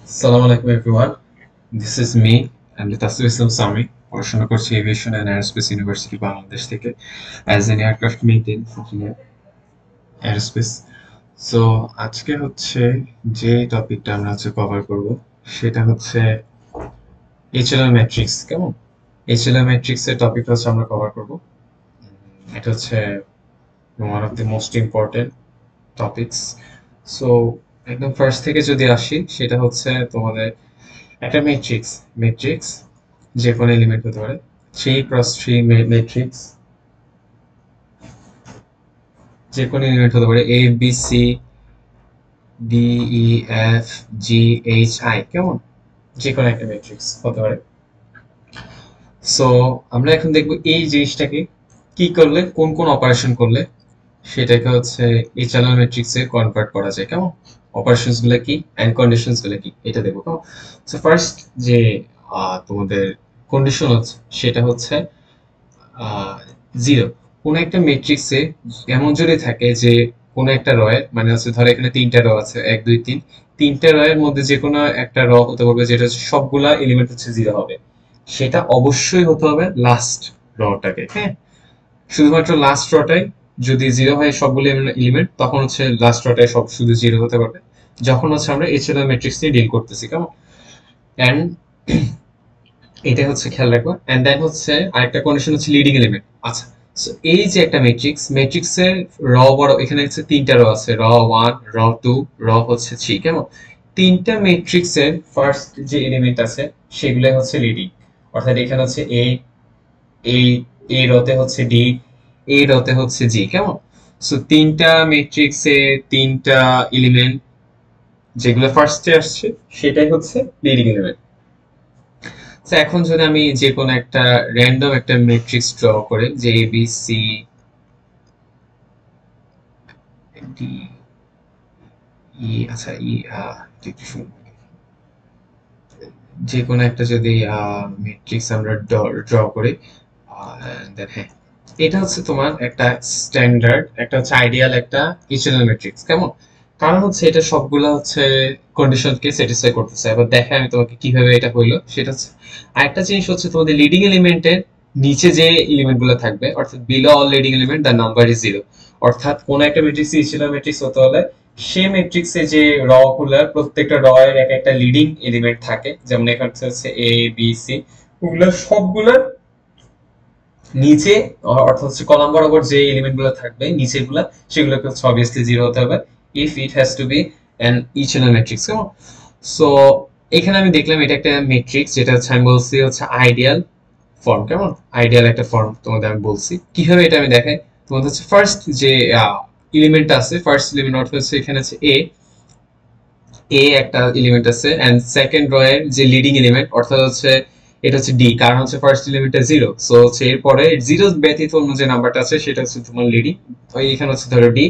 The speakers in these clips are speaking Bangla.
Assalamu alaikum everyone. This is me and Tasir Islam Sami. পড়াশোনা করছি aviation and aerospace university Bangladesh থেকে as an aircraft maintenance engineer aerospace. So আজকে হচ্ছে যে টপিকটা আমরা কভার করব সেটা হচ্ছে এইচএলএম ম্যাট্রিক্স। কেমন? এইচএলএম ম্যাট্রিক্স এর টপিকটা আমরা কভার করব। এটা হচ্ছে one of the most important topics. So একদম ফার্স্ট থেকে যদি আসি সেটা হচ্ছে তোমাদের একটা ম্যাট্রিক্স যে কোনো এলিমেন্ট হতে পারে, 3x3 ম্যাট্রিক্স যে কোনো এলিমেন্ট হতে পারে, A B C D E F G H I. কেমন? যে কোনো একটা ম্যাট্রিক্স হতে পারে। সো আমরা এখন দেখবো এই জিনিসটাকে কি করলে, কোন কোন অপারেশন করলে সেটাকে হচ্ছে এইচএলএম ম্যাট্রিক্সে কনভার্ট করা যায়। কেমন? অপারেশনস গুলো কি এন্ড কন্ডিশনস গুলো কি এটা দেখবো। কেমন? সো ফার্স্ট যে তোমাদের কন্ডিশন হচ্ছে সেটা হচ্ছে জিরো। কোন একটা ম্যাট্রিক্সে এমন যদি থাকে যে কোন একটা রয়ের মানে হচ্ছে ধরো এখানে তিনটা র আছে, 1 2 3, তিনটা রয়ের মধ্যে যে কোনো একটা র হতে পারবে যেটা হচ্ছে সবগুলা এলিমেন্ট হচ্ছে জিরো হবে, সেটা অবশ্যই হতে হবে লাস্ট রটাকে। হ্যাঁ, শুধুমাত্র লাস্ট রটাই যদি জিরো হয় সবগুলো এলিমেন্ট, তখন হচ্ছে লাস্ট রটায় সব শুধু জিরো হতে পারবে যখন হচ্ছে আমরা এইচএলএম ম্যাট্রিক্স নিয়ে ডিল করতেছি। কেমন? এন্ড এটা হচ্ছে খেয়াল রাখবো। এন্ড দেন হচ্ছে আরেকটা কন্ডিশন হচ্ছে লিডিং এলিমেন্ট। আচ্ছা, সো এই যে একটা ম্যাট্রিক্সের র বড়, এখানে হচ্ছে তিনটা র আছে, র 1 র 2 র হচ্ছে 3। কেমন? তিনটা ম্যাট্রিক্সের ফার্স্ট যে এলিমেন্ট আছে সেগুলো হচ্ছে লিডিং, অর্থাৎ এখানে হচ্ছে এ এ এ রতে হচ্ছে ডি, এ রতে হচ্ছে জি। কেমন? সো তিনটা ম্যাট্রিক্সে তিনটা এলিমেন্ট যেগুলো ফার্স্টে আসছে সেটাই হচ্ছে লিডিং এলিমেন্ট। তো এখন যদি আমি যে কোনো একটা র্যান্ডম একটা ম্যাট্রিক্স ড্র করে যে এ বি সি ডি ই, আচ্ছা ই একটু যে কোনো একটা যদি ম্যাট্রিক্স আমরা ড্র করি, দেন হ্যাঁ, এটা হচ্ছে তোমার একটা স্ট্যান্ডার্ড, একটা হচ্ছে আইডিয়াল একটা ইকুয়েশনাল ম্যাট্রিক্স। কেমন? কারণ হচ্ছে এটা সবগুলা হচ্ছে কন্ডিশনকে স্যাটিসফাই করতেছে। এবার দেখে আমি তোমাকে কিভাবে এটা হইলো সেটা হচ্ছে, আরেকটা জিনিস হচ্ছে তোমাদের লিডিং এলিমেন্টের নিচে যে এলিমেন্ট গুলো থাকবে, অর্থাৎ below all leading element the number is zero. অর্থাৎ কোন একটা ম্যাট্রিক্স ইকুয়েশনাল ম্যাট্রিক্স হতে হলে সে ম্যাট্রিক্সে যে র গুলার প্রত্যেকটা র এর এক একটা লিডিং এলিমেন্ট থাকে, যেমন এখানে হচ্ছে এ বি সি, ওগুলো সবগুলোর নিচে অর্থাৎ হচ্ছে কলাম বরাবর যে এলিমেন্ট গুলো থাকবে নিচের গুলা, সেগুলোকে হচ্ছে অবভিয়াসলি জিরো হতে হবে if it has to be an equational matrix. কেমন? সো এখানে আমি দেখলাম এটা একটা ম্যাট্রিক্স যেটা হচ্ছে আমি বলছি হচ্ছে আইডিয়াল ফর্ম। কেমন? আইডিয়াল একটা ফর্ম তোমাদের আমি বলছি। কিভাবে এটা আমি দেখাই, তোমাদের হচ্ছে ফার্স্ট যে এলিমেন্ট আছে, ফার্স্ট এলিমেন্ট অর্থাৎ হচ্ছে এখানে আছে এ, একটা এলিমেন্ট আছে, এন্ড সেকেন্ড র এর যে লিডিং এলিমেন্ট অর্থাৎ হচ্ছে এটা হচ্ছে ডি, কারণ হচ্ছে ফার্স্ট এলিমেন্টটা জিরো। সো হচ্ছে এরপরে জিরো ব্যতীত অন্য যে নাম্বারটা আছে সেটা হচ্ছে তোমার লিডিং, ওই এখানে হচ্ছে ধরো ডি।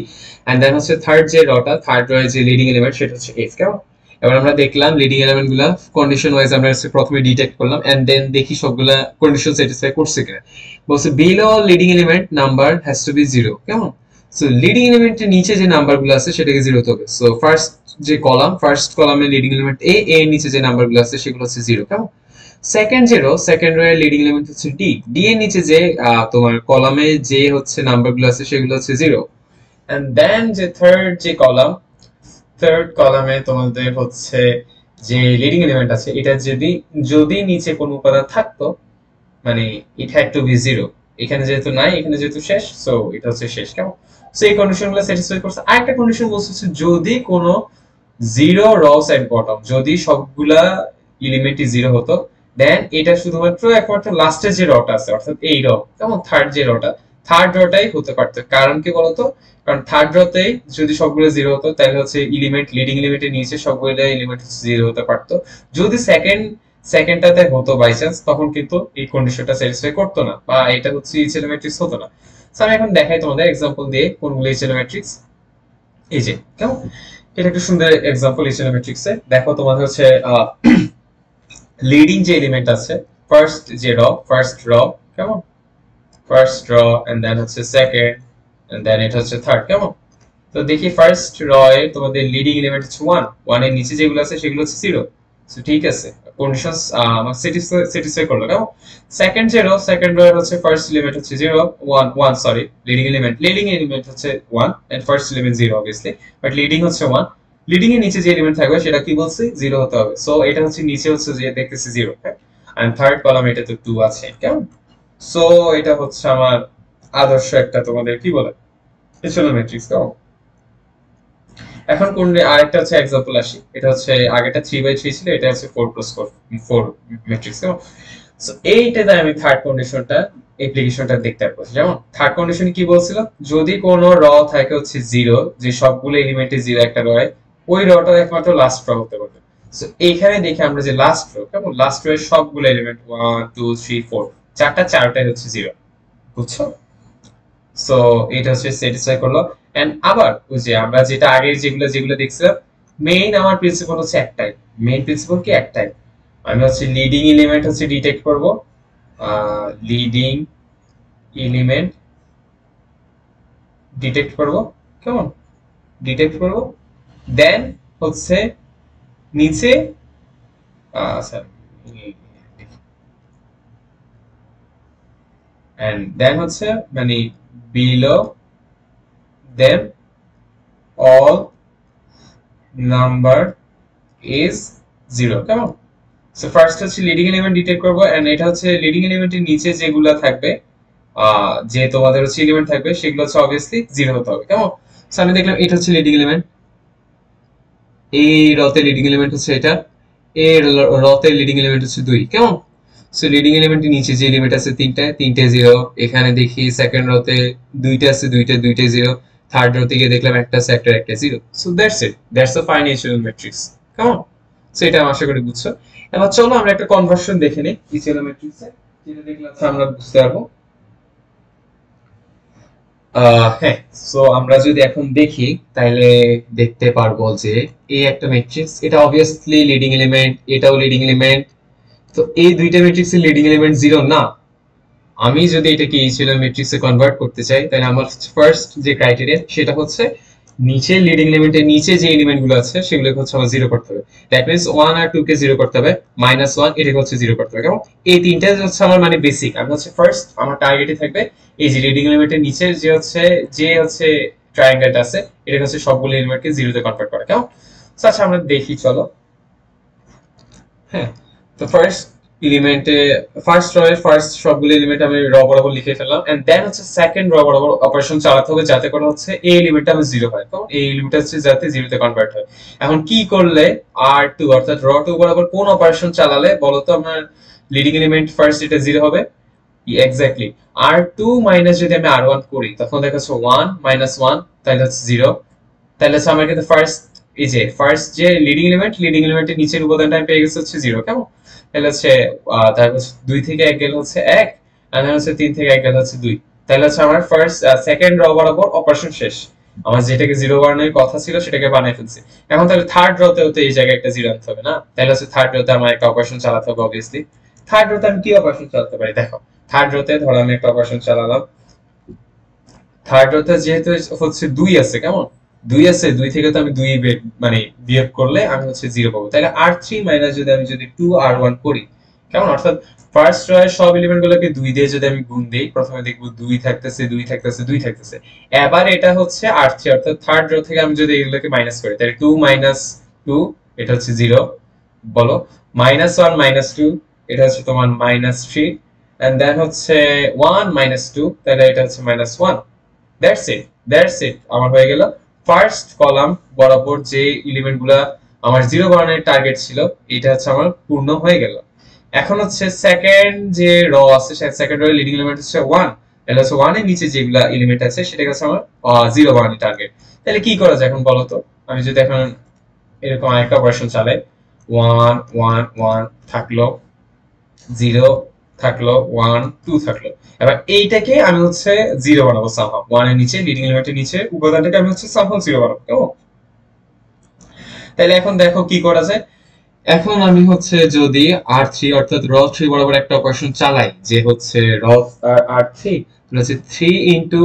এন্ড দেন হচ্ছে থার্ড যে রটা, থার্ড র এর যে লিডিং এলিমেন্ট সেটা হচ্ছে এফ। কেমন? এবার আমরা দেখলাম লিডিং এলিমেন্ট গুলা কন্ডিশন ওয়াইজ আমরা প্রথমে ডিটেক্ট করলাম এন্ড দেন দেখি সবগুলা কন্ডিশন স্যাটিসফাই করছে কিনা। বলছে below leading element number has to be zero. কেমন? সো লিডিং এলিমেন্টের নিচে যে নাম্বারগুলো আছে সেটাকে জিরো হতে হবে। সো ফার্স্ট যে কলাম, ফার্স্ট কলামের লিডিং এলিমেন্ট এ, এর নিচে যে নাম্বারগুলো আছে সেগুলো হচ্ছে জিরো। কেমন? সেকেন্ড জিরো, সেকেন্ড রো এর লিডিং এলিমেন্ট হচ্ছে ডি, ডি এর নিচে যে তোমার কলামে যে হচ্ছে নাম্বারগুলো আছে সেগুলো হচ্ছে জিরো। এন্ড দেন যে থার্ড যে কলাম, থার্ড কলামে তোমাদের হচ্ছে যে লিডিং এলিমেন্ট আছে এটা যদি যদি নিচে কোনো উপাদান থাকতো, মানে it had to be zero. এখানে যেহেতু নাই, এখানে যেহেতু শেষ, সো এটা হচ্ছে শেষ। কেমন? সো এই কন্ডিশনগুলো স্যাটিসফাই করছে। আরেকটা কন্ডিশন বলছে যদি কোনো জিরো র সাইড বটম, যদি সবগুলা এলিমেন্টই জিরো হতো, দেন এটা শুধুমাত্র একমাত্র লাস্টের যে রটা আছে অর্থাৎ এই র, কেমন, থার্ড যে রটা, থার্ড রটাই হতে পারতো। কারণ কি বলতো? কারণ থার্ড রতেই যদি সবগুলো জিরো হতো তাহলে হচ্ছে এলিমেন্ট, লিডিং এলিমেন্টের নিচে সবগুলো এলিমেন্ট জিরো হতে পারতো। যদি সেকেন্ডটাতে হতো বাই চান্স, তখন কিন্তু এই কন্ডিশনটা স্যাটিসফাই করতো না, বা এটা হচ্ছে ইচএলএম ম্যাট্রিক্স হতো না। সো আমি এখন দেখাই তোমাদের এক্সাম্পল দিয়ে কোনগুলো ইচএলএম ম্যাট্রিক্স। এই যে কেমন, এটা একটা সুন্দর এক্সাম্পল ইচএলএম ম্যাট্রিক্স এ। দেখো তোমাদের হচ্ছে লিডিং যে এলিমেন্ট আছে, ফার্স্ট যে র, ফার্স্ট র, কেমন, ফার্স্ট র, এন্ড দেন হচ্ছে সেকেন্ড, এন্ড দেন এটা হচ্ছে থার্ড। কেমন? তো দেখি ফার্স্ট র এর তোমাদের লিডিং এলিমেন্ট হচ্ছে 1, 1 এর নিচে যেগুলো আছে সেগুলো হচ্ছে 0। সো ঠিক আছে, কন্ডিশনস আমার স্যাটিসফাই করলো। কেমন? সেকেন্ড রো হচ্ছে ফার্স্ট এলিমেন্ট হচ্ছে 0 1 1 সরি লিডিং এলিমেন্ট হচ্ছে 1 and first element 0 obviously, but leading হচ্ছে 1। লিডিং এর নিচে যে এলিমেন্ট থাকবে সেটা কি বলছি 0 হতে হবে। সো এটা হচ্ছে নিচে হচ্ছে যে দেখতেছি 0, হ্যাঁ, এন্ড থার্ড কলাম এটা তো 2 আছে। কেমন? সো এটা হচ্ছে আমার আদর্শ একটা তোমাদের কি বলে এচেলন ম্যাট্রিক্স। কেমন? এখন কোন আরেকটা হচ্ছে एग्जांपल আসি। এটা হচ্ছে আগেটা 3/3 ছিল, এটা হচ্ছে 4+4 ম্যাট্রিক্স। সো এইটাতে আমি থার্ড কন্ডিশনটা অ্যাপ্লিকেশনটা দেখতে পাবো। যেমন থার্ড কন্ডিশন কি বলছিল, যদি কোন র থাকে হচ্ছে 0, যে সবগুলো এলিমেন্টে 0 একটা রয়, ওই রটা একমাত্র লাস্ট র হতে পারবে। সো এইখানে দেখি আমরা যে লাস্ট রো, কেমন লাস্ট রো এর সবগুলো এলিমেন্ট 1 2 3 4 চারটাই হচ্ছে 0। বুঝছো? সো এটা হচ্ছে স্যাটিসফাই করলো। এন্ড আবার ওই যে আমরা যেটা আগে যেগুলো দেখছিলাম, মেইন আমার প্রিন্সিপাল হচ্ছে একটাই। মেইন প্রিন্সিপাল কি একটাই, আমি হচ্ছে লিডিং এলিমেন্ট হচ্ছে ডিটেক্ট করব, লিডিং এলিমেন্ট ডিটেক্ট করব। কেমন? ডিটেক্ট করব, দেন হচ্ছে নিচে স্যার এন্ড দেন হচ্ছে মানে below them all number is 0। কেমন? সো ফার্স্ট হচ্ছে লিডিং এলিমেন্ট ডিটেক্ট করব, এন্ড এটা হচ্ছে লিডিং এলিমেন্টের নিচে যেগুলো থাকবে, যে তোমাদের হচ্ছে এলিমেন্ট থাকবে সেগুলো হচ্ছে অবভিয়াসলি 0 হতে হবে। কেমন? সো আমি দেখলাম এটা হচ্ছে লিডিং এলিমেন্ট, এই রতে লিডিং এলিমেন্ট হচ্ছে এটা, এই রতে লিডিং এলিমেন্ট হচ্ছে 2। কেমন? সো লিডিং এলিমেন্টের নিচে যে এলিমেন্ট আছে তিনটে 0, এখানে দেখি সেকেন্ড রতে দুইটা আছে, দুইটাই 0, থার্ড রতে গিয়ে দেখলাম একটা আছে, একটা 0। So that's it, that's a fine echelon matrix. কেমন? সো এটা আমি আশা করি বুঝছো। এবার চলো আমরা একটা কনভার্সন দেখে নিই ইচেলন ম্যাট্রিক্সে, যেটা দেখলে আমরা বুঝতে পারবো। হ্যাঁ, সো আমরা যদি এখন দেখি তাহলে দেখতে পারবো যে এই একটা ম্যাট্রিক্স, এটা অবভিয়াসলি লিডিং এলিমেন্ট, এটাও লিডিং এলিমেন্ট। তো এই দুইটা ম্যাট্রিক্সের লিডিং এলিমেন্ট 0 না। আমি যদি এটাকে ইচেলন ম্যাট্রিক্সে কনভার্ট করতে চাই, তাহলে আমার ফার্স্ট যে ক্রাইটেরিয়া সেটা হচ্ছে নিচে লিডিং এলিমেন্টের নিচে যে এলিমেন্ট গুলো আছে সেগুলোকে হচ্ছে আমার 0 করতে হবে। দ্যাট মিন্স 1 আর 2 কে 0 করতে হবে, -1 এটাকে হচ্ছে 0 করতে হবে। কেমন? এই তিনটা হচ্ছে আমার মানে বেসিক। আমি হচ্ছে ফার্স্ট আমার টার্গেটে থাকবে এই যে লিডিং এলিমেন্টের নিচে যে হচ্ছে ট্রায়াঙ্গেলটা আছে, এটাকে হচ্ছে সবগুলো এলিমেন্টকে 0 তে কনভার্ট করে। কেমন? সো আচ্ছা আমরা দেখি চলো। হ্যাঁ, তো ফার্স্ট রো এর ফার্স্ট সবগুলো এলিমেন্ট আমি র বরাবর লিখে ফেললাম, এন্ড দেন হচ্ছে সেকেন্ড র বরাবর অপারেশন চালাতে হবে যাতে করে হচ্ছে এই এলিমেন্টটা আমি 0 হয়। তো এই এলিমেন্টটা হচ্ছে যাতে 0 তে কনভার্ট হয়। এখন কি করলে r2 অর্থাৎ র2 বরাবর কোন অপারেশন চালালে বলো তো আমার লিডিং এলিমেন্ট ফার্স্ট এটা 0 হবে? এক্স্যাক্টলি r2 মাইনাস যদি আমি r1 করি তখন দেখা যাচ্ছে 1 -1 তাহলে হচ্ছে 0। তাহলে হচ্ছে আমার কিন্তু ফার্স্ট যে লিডিং এলিমেন্টের নিচের উপাদানটা আমি পেয়ে গেছি হচ্ছে 0। কেমন? তাহলে হচ্ছে তারপর 2 থেকে 1 গেলে হচ্ছে 1, আর হচ্ছে 3 থেকে 1 গেলে হচ্ছে 2। তাহলে হচ্ছে আমার সেকেন্ড র বরাবর অপারেশন শেষ। আমার যেটাকে 0 বানানোর কথা ছিল সেটাকে বানিয়ে ফেলছি। এখন তাহলে থার্ড রতেও তো এই জায়গায় একটা 0 আনতে হবে না? তাহলে হচ্ছে থার্ড রতে আমার একটা অপারেশন চালাতে হবে অবভিয়াসলি। থার্ড রতে আমি কি অপারেশন চালাতে পারি দেখো। থার্ড রতে ধরো আমি একটা অপারেশন চালালাম, থার্ড রতে যেহেতু হচ্ছে 2 আছে। কেমন? 2 আছে, 2 থেকে তো আমি 2 মানে বিয়োগ করলে আমি হচ্ছে 0 পাবো। তাহলে r3 মাইনাস যদি 2r1 করি, কেমন? অর্থাৎ ফার্স্ট রো এর সব এলিমেন্ট গুলোকে 2 দিয়ে যদি আমি গুণ দেই, প্রথমে দেখব 2 থাকতেছে, 2 থাকতেছে, 2 থাকতেছে। এবার এটা হচ্ছে r3 অর্থাৎ থার্ড রো থেকে আমি যদি এগুলোকে মাইনাস করি, তাহলে 2 - 2 এটা হচ্ছে 0 বলো, -1 - 2 এটা হচ্ছে তোমার -3, এন্ড দেন হচ্ছে 1 - 2 তাহলে এটা হচ্ছে -1। দ্যাটস ইট আমার হয়ে গেল ফার্স্ট কলাম বরাবর যে এলিমেন্ট গুলা আমার 0 বানানোর টার্গেট ছিল, এটা হচ্ছে আমার পূর্ণ হয়ে গেল। এখন হচ্ছে সেকেন্ড যে র আছে, সেকেন্ড রো লিডিং এলিমেন্ট হচ্ছে 1, তাহলে হচ্ছে 1 এর নিচে যেগুলা এলিমেন্ট আছে সেটা হচ্ছে আমার 0 বানানোর টার্গেট। তাহলে কি করা যায় এখন বলো তো? আমি যদি এখন এরকম আরেকটা অপারেশন চালাই, 1 1 1 থাকলো, 0 থাকলো, 1 2 থাকলো। এবার এইটাকে আমি হচ্ছে 0 বানাবো সামহাউ। 1 এর নিচে লিডিং এলিমেন্টের নিচে উপাদানটাকে আমি হচ্ছে সামহাউ 0 বানাবো। কেমন? তাহলে এখন দেখো কি করা যায়। এখন আমি হচ্ছে যদি r3 অর্থাৎ র3 বরাবর একটা অপারেশন চালাই, যে হচ্ছে r3 তাহলে হচ্ছে 3 ইনটু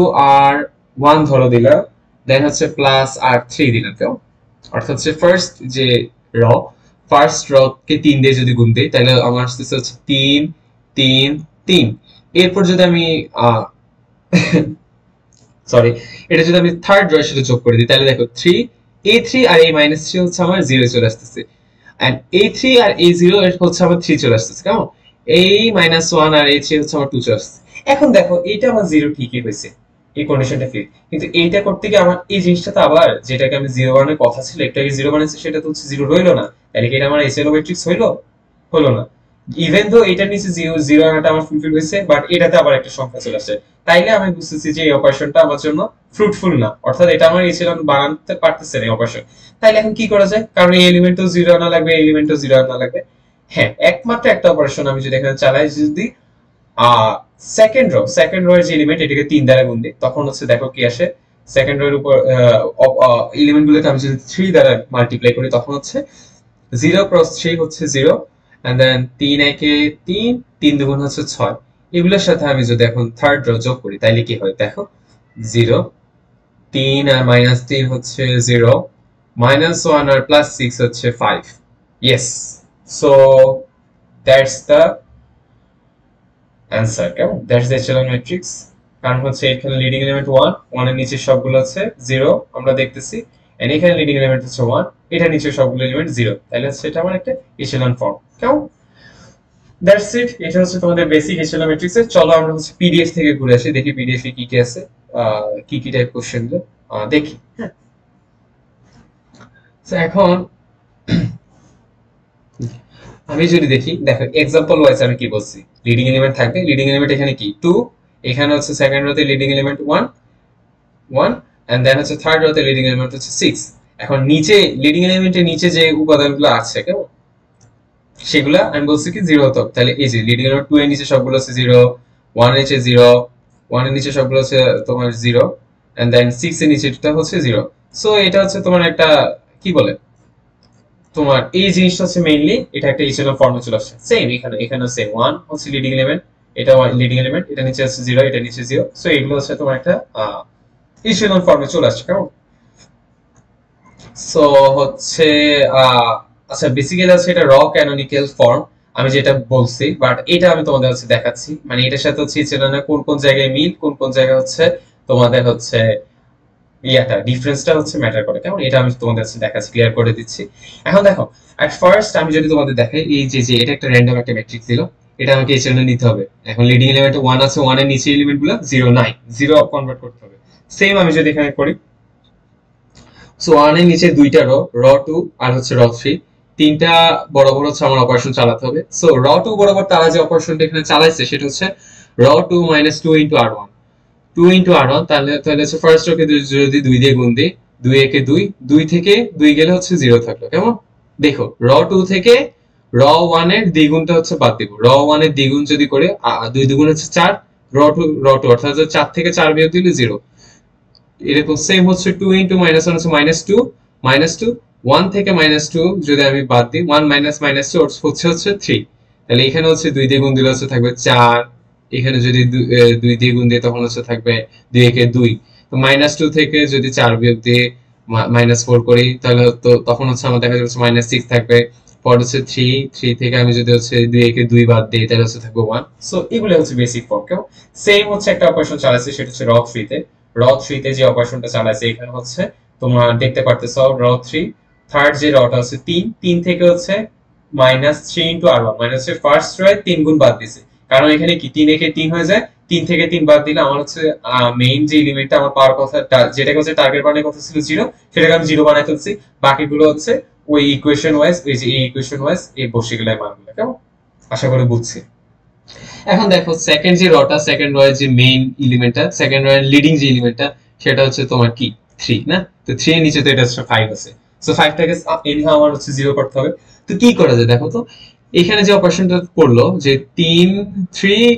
r1 ধরো দিলাম, দেন হচ্ছে প্লাস r3 দিলাম। কেমন? অর্থাৎ হচ্ছে ফার্স্ট যে র ফার্স্ট রকে 3 দিয়ে যদি গুণ দিই তাহলে আমার আসতেছে হচ্ছে 3 3 3। এরপর যদি আমি সরি, এটা যদি আমি থার্ড রয়ের সাথে যোগ করে দিই তাহলে দেখো 3 a3 আর a - 3 হচ্ছে আমার 0 চলে আসতেছে, এন্ড a3 আর a0 এর হচ্ছে আমার 3 চলে আসতেছে। কেমন? a - 1 আর a3 হচ্ছে আমার 2 চলে আসতেছে। এখন দেখো এটা আমার 0 ঠিকই হয়েছে, এই কন্ডিশনটা ফিট, কিন্তু এইটা করতে গিয়ে আমার এই জিনিসটা তো আবার যেটাকে আমি 0 বানানোর কথা ছিল একটাকে 0 বানাইছি সেটা তো হচ্ছে 0 রইলো না, তাহলে কি এটা আমার এসএলও ম্যাট্রিক্স হইলো? হলো না। ইভেন দো এটার নিচে 0 0 আনাটা আমার ফুলফিল হয়েছে, বাট এটাতে আবার একটা সংখ্যা চলে আসে, তাইলে আমি বুঝতেছি যে এই অপারেশনটা আমার জন্য ফ্রুটফুল না, অর্থাৎ এটা আমার এসএলও বানাতে পারতেছে না এই অপারেশন। তাইলে এখন কি করা যায়? কারণ এই এলিমেন্টও 0 আনা লাগবে, এই এলিমেন্টও 0 আনা লাগবে। হ্যাঁ, একমাত্র একটা অপারেশন আমি যদি এখানে চালাই, যদি সেকেন্ড রো এর যে এলিমেন্ট এটাকে 3 দ্বারা গুণ দিই তখন হচ্ছে দেখো কি আসে। সেকেন্ড রো এর উপর এলিমেন্ট গুলোকে আমি যদি 3 দ্বারা মাল্টিপ্লাই করি তখন হচ্ছে 0 ক্রস 3 হচ্ছে 0, এন্ড দেন 3 একে 3 3 দুগুণ হচ্ছে 6। এগুলোর সাথে আমি যদি এখন থার্ড রো যোগ করি তাহলে কি হয় দেখো, 0 3 আর -3 হচ্ছে 0, -1 আর +6 হচ্ছে 5। Yes, so that's the answer. কেমন? That's the echelon matrix. কারণ হচ্ছে এখানে লিডিং এলিমেন্ট 1, 1 এর নিচে সবগুলো আছে 0 আমরা দেখতেছি, এন্ড এখানে লিডিং এলিমেন্ট হচ্ছে 1, এটা নিচে সবগুলো এলিমেন্ট 0, তাহলে হচ্ছে এটা আমার একটা এচেলন ফর্ম। কেমন? That's it. এটা হচ্ছে তোমাদের বেসিক এচেলন ম্যাট্রিক্স এর। চলো আমরা হচ্ছে পিডিএফ থেকে ঘুরে আসি, দেখি পিডিএফ এ কি কি আছে, কি কি টাইপ কোশ্চেন গুলো দেখি। হ্যাঁ, তো এখন আমি যদি দেখি, দেখো এক্সাম্পল ওয়াইজ আমি কি বলছি, লিডিং এলিমেন্ট থাকবে, লিডিং এলিমেন্ট এখানে কি 2, এখানে হচ্ছে সেকেন্ড রোতে লিডিং এলিমেন্ট 1 1, এন্ড দেন হচ্ছে থার্ড রোতে লিডিং এলিমেন্ট হচ্ছে 6। এখন নিচে লিডিং এলিমেন্টের নিচে যে উপাদানগুলো আছে কেমন, সেগুলা আমি বলছি কি 0 হতো, তাহলে এই যে লিডিং এলিমেন্ট 2 এর নিচে সবগুলো আছে 0, 1 এর নিচে 0, 1 এর নিচে সবগুলো আছে তোমার 0, এন্ড দেন 6 এর নিচেটা হচ্ছে 0। সো এটা হচ্ছে তোমার একটা কি বলে, তোমার এই জিনিসটা হচ্ছে মেইনলি এটা একটা ইচেলন ফর্মে চলে আসছে। সেম এখানে সেম 1 হচ্ছে লিডিং এলিমেন্ট, এটা লিডিং এলিমেন্ট, এটা নিচে আছে 0, এটা নিচে 0, সো এগুলো হচ্ছে তোমার একটা ইচেলন ফর্মে চলে আসছে। কেমন? সো হচ্ছে আচ্ছা বেসিক্যালি হচ্ছে এটা র ক্যানোনিক্যাল ফর্ম আমি যেটা বলছি, বাট এটা আমি তোমাদের হচ্ছে দেখাচ্ছি, মানে এটার সাথে হচ্ছে ইচেলনের কোন কোন জায়গায় মিল, কোন কোন জায়গায় হচ্ছে তোমাদের হচ্ছে ইয়াটা ডিফারেন্সটা হচ্ছে ম্যাটার করে। কেমন? এটা আমি তোমাদের কাছে দেখাচ্ছি, ক্লিয়ার করে দিচ্ছি। এখন দেখো, এট ফার্স্ট আমি যদি তোমাদের দেখাই এই যে যে এটা একটা র্যান্ডম একটা ম্যাট্রিক্স দিল, এটা আমাকে এই জন্য নিতে হবে। এখন লিডিং এলিমেন্টে 1 আছে, 1 এর নিচে এলিমেন্টগুলো 0 নাই, 0 কনভার্ট করতে হবে। সেম আমি যদি এখানে করি, সো 1 এর নিচে দুইটা র 2 আর হচ্ছে র 3, তিনটা বরাবর হচ্ছে আমার অপারেশন চালাতে হবে। সো র 2 বরাবর তারা যে অপারেশনটা এখানে চালাইছে সেটা হচ্ছে র 2 - 2 ইনটু r1, 2 ইনটু r1, তাহলে হচ্ছে ফার্স্ট রকে যদি 2 দিয়ে গুণ দিই, 2 একে 2, 2 থেকে 2 গেলে হচ্ছে 0 থাকলো। কেমন? দেখো র 2 থেকে র 1 এর দ্বিগুণটা হচ্ছে বাদ দিব, র 1 এর দ্বিগুণ যদি করে 2 দ্বিগুণ হচ্ছে 4, র 2 অর্থাৎ 4 থেকে 4 বিয়োগ দিলে 0। এরকম সেম হচ্ছে 2 ইনটু -1 হচ্ছে -2, -2, 1 থেকে -2 যদি আমি বাদ দিই, 1 - -2 হচ্ছে 3, তাহলে এখানে হচ্ছে 2 দিয়ে গুণ দিলে হচ্ছে থাকবে 4, এখানে যদি 2 দিয়ে গুণ দিই তখন হচ্ছে থাকবে 2 একে 2, তো -2 থেকে যদি 4 বিয়োগ দিয়ে -4 করি তাহলে তো তখন হচ্ছে আমার দেখা যাচ্ছে -6 থাকবে। পর হচ্ছে 3 থেকে আমি যদি হচ্ছে 2 একে 2 বাদ দিই তাহলে হচ্ছে থাকবে 1। সো এগুলো হচ্ছে বেসিক ফর্ম। কেমন? সেম হচ্ছে একটা অপারেশন চালাচ্ছে সেটা হচ্ছে র 3 তে। র 3 তে যে অপারেশনটা চালাচ্ছে এখানে হচ্ছে তোমরা দেখতে পারতেছো র 3 থার্ড যে রটা হচ্ছে 3, 3 থেকে হচ্ছে -3 ইনটু r1, মানে হচ্ছে ফার্স্ট রয় 3 গুণ বাদ দিছে, কারণ এখানে কি 3 একে 3 হয়ে যায়, 3 থেকে 3 বাদ দিলে আমার হচ্ছে মেইন যে এলিমেন্টটা আমার পাওয়ার কথা যেটাকে হচ্ছে টার্গেট বানানোর কথা ছিল 0, সেটাকে আমি 0 বানাই ফেলছি। বাকিগুলো হচ্ছে ওই ইকুয়েশন ওয়াইজ, ওই যে এই ইকুয়েশন ওয়াইজ এই বসে গেলে মানগুলো। কেমন? আশা করি বুঝছি। এখন দেখো সেকেন্ড যে রটা, সেকেন্ড রয়ের যে মেইন এলিমেন্টটা, সেকেন্ড রয়ের লিডিং যে এলিমেন্টটা সেটা হচ্ছে তোমার কি 3 না, তো 3 এর নিচে তো এটা হচ্ছে 5 আছে, সো 5 টাকে এনিহাউ আমার হচ্ছে 0 করতে হবে। তো কি করা যায় দেখো তো, এখানে যে অপারেশনটা করলো যে 3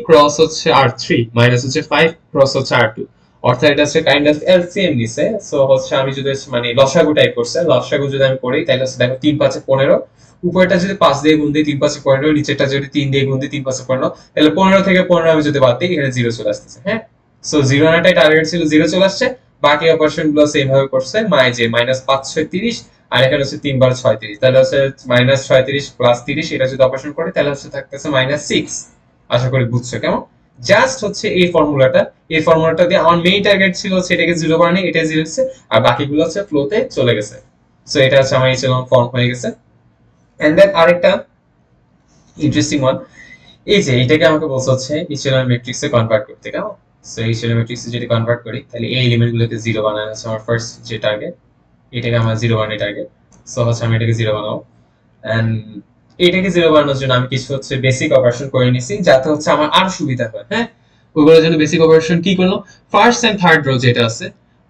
ক্রস হচ্ছে r3 মাইনাস হচ্ছে 5 ক্রস হচ্ছে r2, অর্থাৎ এটা হচ্ছে কাইন্ড অফ এলসিএম নিছে। সো হচ্ছে আমি যদি মানে লসাগু টাইপ করছে, লসাগু যদি আমি করি তাহলে হচ্ছে দেখো 3 5 15, উপরটা যদি 5 দিয়ে গুণ দিই 3 5 15, নিচেরটা যদি 3 দিয়ে গুণ দিই 3 5 15, তাহলে 15 থেকে 15 আমি যদি বাদ দিই এখানে 0 চলে আসতেছে। হ্যাঁ, সো 0 আনাটাই টার্গেট ছিল, 0 চলে আসছে। বাকি অপারেশন গুলো সেম ভাবে করছে, যে -5 6 30 আর এখানে হচ্ছে 3 বার 36, তাহলে হচ্ছে -36 + 30, এটা যদি অপারেশন করে তাহলে হচ্ছে থাকতেছে -6। আশা করি বুঝছো। কেমন জাস্ট হচ্ছে এই ফর্মুলাটা দিয়ে আমার মেইন টার্গেট ছিল হচ্ছে এটাকে 0 বানানো, এটা 0 হচ্ছে, আর বাকিগুলো হচ্ছে ফ্লোতে চলে গেছে। সো এটা হচ্ছে আমার ইচেলন ফর্ম হয়ে গেছে। এন্ড দেন আরেকটা ইন্টারেস্টিং ওয়ান, এই যে এটাকে আমাকে বলছে হচ্ছে ইচেলন ম্যাট্রিক্সে কনভার্ট করতে। কেমন সো ইচেলন ম্যাট্রিক্সে যদি কনভার্ট করি তাহলে এই এলিমেন্টগুলোকে 0 বানানো হচ্ছে আমার ফার্স্ট যে টার্গেট, এটাকে আমার 0 বানানোর টার্গেট। সো হচ্ছে আমি এটাকে 0 বানাবো। এন্ড এটাকে 0 বানানোর জন্য আমি কিছু হচ্ছে বেসিক অপারেশন করে নিছি যাতে হচ্ছে আমার আরো সুবিধা হয়। হ্যাঁ, ওইগুলোর জন্য বেসিক অপারেশন কি করলো, ফার্স্ট এন্ড থার্ড রো যেটা আছে,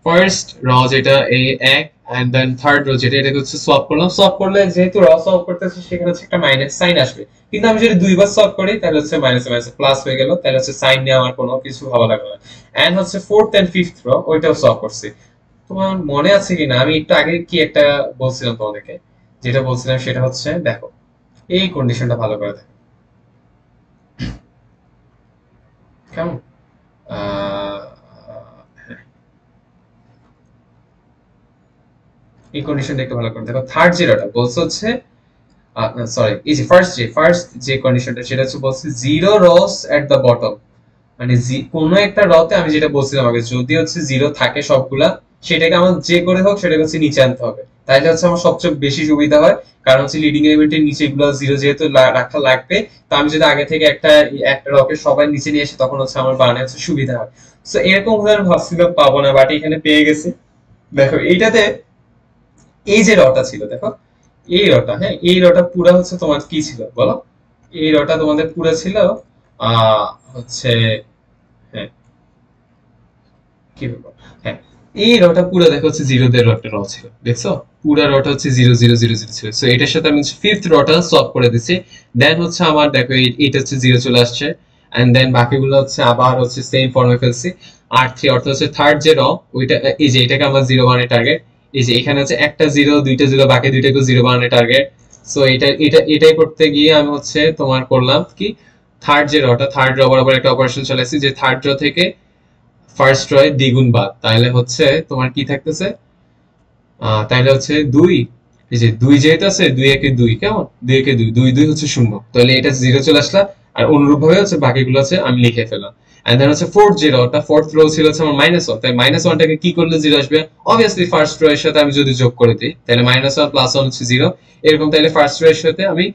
ফার্স্ট র যেটা এই এক, এন্ড দেন থার্ড রো যেটা, এটাকে হচ্ছে সলভ করলাম। সলভ করলে যেহেতু র সলভ করতেছে সেখানে হচ্ছে একটা মাইনাস সাইন আসবে, কিন্তু আমি যদি দুইবার সলভ করি তাহলে হচ্ছে মাইনাস মাইনাস প্লাস হয়ে গেল, তাহলে হচ্ছে সাইন নিয়ে আমার কোনো কিছু ভালো লাগবে না। এন্ড হচ্ছে ফোর্থ এন্ড ফিফথ রো ওইটাও সলভ করছি। তোমার মনে আছে কিনা আমি একটু আগে কি একটা বলছিলাম তোমাদেরকে, যেটা বলছিলাম সেটা হচ্ছে দেখো এই কন্ডিশনটা ভালো করে দেখো। কেমন আহ, এই কন্ডিশনটা একটু ভালো করে দেখো। থার্ড যেটা বলছে হচ্ছে, সরি, এই যে ফার্স্ট যে কন্ডিশনটা সেটা হচ্ছে বলছে জিরো রস এট দ্য বটম, মানে কোন একটা রতে আমি যেটা বলছিলাম আগে, যদি হচ্ছে জিরো থাকে সবগুলা, সেটাকে আমার যে করে হোক সেটাকে হচ্ছে নিচে আনতে হবে, তাইলে হচ্ছে আমার সবচেয়ে বেশি সুবিধা হয়। কারণ হচ্ছে লিডিং এলিমেন্টের নিচে এগুলো জিরো যেহেতু রাখা লাগবে, তো আমি যদি আগে থেকে একটা একটা রকে সবাই নিচে নিয়ে আসি তখন হচ্ছে আমার বানাতে হচ্ছে সুবিধা হয়। সো এরকম উদাহরণ ভাবছিলাম পাবো না, বাট এখানে পেয়ে গেছি। দেখো এইটাতে এই যে রটা ছিল, দেখো এই রটা, হ্যাঁ এই রটা পুরা হচ্ছে তোমার কি ছিল বলো, এই রটা তোমাদের পুরা ছিল আহ হচ্ছে, হ্যাঁ কি ব্যাপার, হ্যাঁ এই রটা পুরো দেখো হচ্ছে জিরো দের রটা র ছিল, দেখছো পুরা রটা হচ্ছে 0 0 0 0 ছিল। সো এটার সাথে আমি ফিফথ রটা সলভ করে দিছি। দেন হচ্ছে আমার দেখো এইটা হচ্ছে জিরো চলে আসছে, এন্ড দেন বাকিগুলো হচ্ছে আবার হচ্ছে সেম ফর্মে ফেলছি। আর থ্রি অর্থাৎ হচ্ছে থার্ড যে র, ওইটা এই যে এটাকে আমার 0 বানানোর টার্গেট। এই যে এখানে হচ্ছে একটা জিরো দুইটা জিরো, বাকি দুইটাকে 0 বানানোর টার্গেট। সো এটাই করতে গিয়ে আমি হচ্ছে তোমার করলাম কি, থার্ড র বরাবর একটা অপারেশন চালাইছি, যে থার্ড র থেকে ফার্স্ট রয় দ্বিগুণ বাদ, তাহলে হচ্ছে তোমার কি থাকতেছে, তাহলে হচ্ছে দুই, এই যে দুই যেহেতু আছে, দুই একে দুই, কেমন দুই একে দুই, দুই দুই হচ্ছে শূন্য, তাহলে এটা জিরো চলে আসলা। আর অনুরূপ ভাবে হচ্ছে বাকিগুলো হচ্ছে আমি লিখে ফেললাম। এন্ড দেন হচ্ছে ফোর্থ যে রটা, ফোর্থ রো ছিল হচ্ছে আমার -1, তাই -1টাকে কি করলে জিরো আসবে, অবভিয়াসলি ফার্স্ট রো এর সাথে আমি যদি যোগ করে দিই তাহলে -1 + 1 হচ্ছে জিরো, এরকম। তাহলে ফার্স্ট রো এর সাথে আমি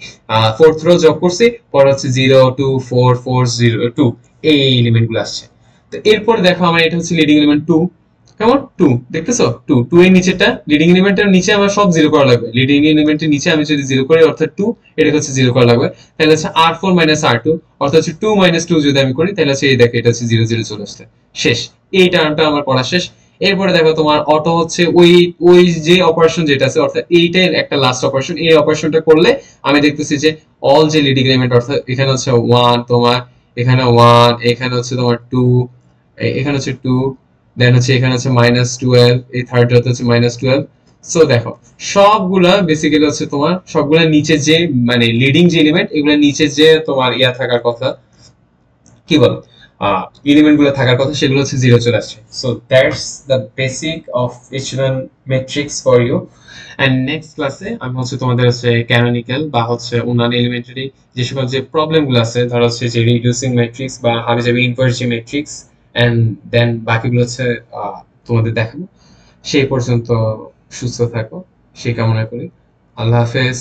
ফোর্থ রো যোগ করছি, পরে হচ্ছে 0 2 4 4 0 2, এই এলিমেন্ট গুলো আসছে। তো এরপরে দেখো আমার এটা হচ্ছে লিডিং এলিমেন্ট 2, কেমন 2 দেখতেছো, 2 2 এর নিচেটা লিডিং এলিমেন্টের নিচে আমার সব জিরো করা লাগবে, লিডিং এলিমেন্টের নিচে আমি যদি জিরো করি অর্থাৎ 2, এটা হচ্ছে জিরো করা লাগবে। তাহলে হচ্ছে r4 - r2 অর্থাৎ হচ্ছে 2 - 2 যদি আমি করি তাহলে হচ্ছে এই দেখো এটা হচ্ছে 0 0 চলে আসছে, শেষ। এই টার্মটা আমার পড়া শেষ। এরপরে দেখো তোমার অটো হচ্ছে ওই ওই যে অপারেশন যেটা আছে, অর্থাৎ এইটাই একটা লাস্ট অপারেশন, এই অপারেশনটা করলে আমি দেখতেছি যে অল যে লিডিং এলিমেন্ট, অর্থাৎ এখানে হচ্ছে 1 তোমার, এখানে 1, এখানে হচ্ছে তোমার 2, এখানে হচ্ছে 2, দেন হচ্ছে এখানে হচ্ছে -12, এই থার্ড হচ্ছে -12। সো দেখো সবগুলা বেসিক্যালি হচ্ছে তোমার সবগুলা নিচে যে মানে লিডিং যে এলিমেন্ট, এগুলা নিচে যে তোমার ইয়া থাকার কথা, কি বল এলিমেন্ট গুলো থাকার কথা, সেগুলো হচ্ছে জিরো চলে আসছে। So that's the basic of echelon matrix for you. And next ক্লাসে আমি হচ্ছে তোমাদের হচ্ছে ক্যানোনিক্যাল বা হচ্ছে অন্যান্য এলিমেন্টারি যে সকল যে প্রবলেম গুলো আছে, ধরো হচ্ছে যে রিডিউসিং ম্যাট্রিক্স বা হাবি জাবি ইনভার্স যে ম্যাট্রিক্স, এন্ড দেন বাকিগুলো হচ্ছে তোমাদের দেখাবো। সেই পর্যন্ত সুস্থ থাকো, সেই কামনা করি। আল্লাহ হাফেজ।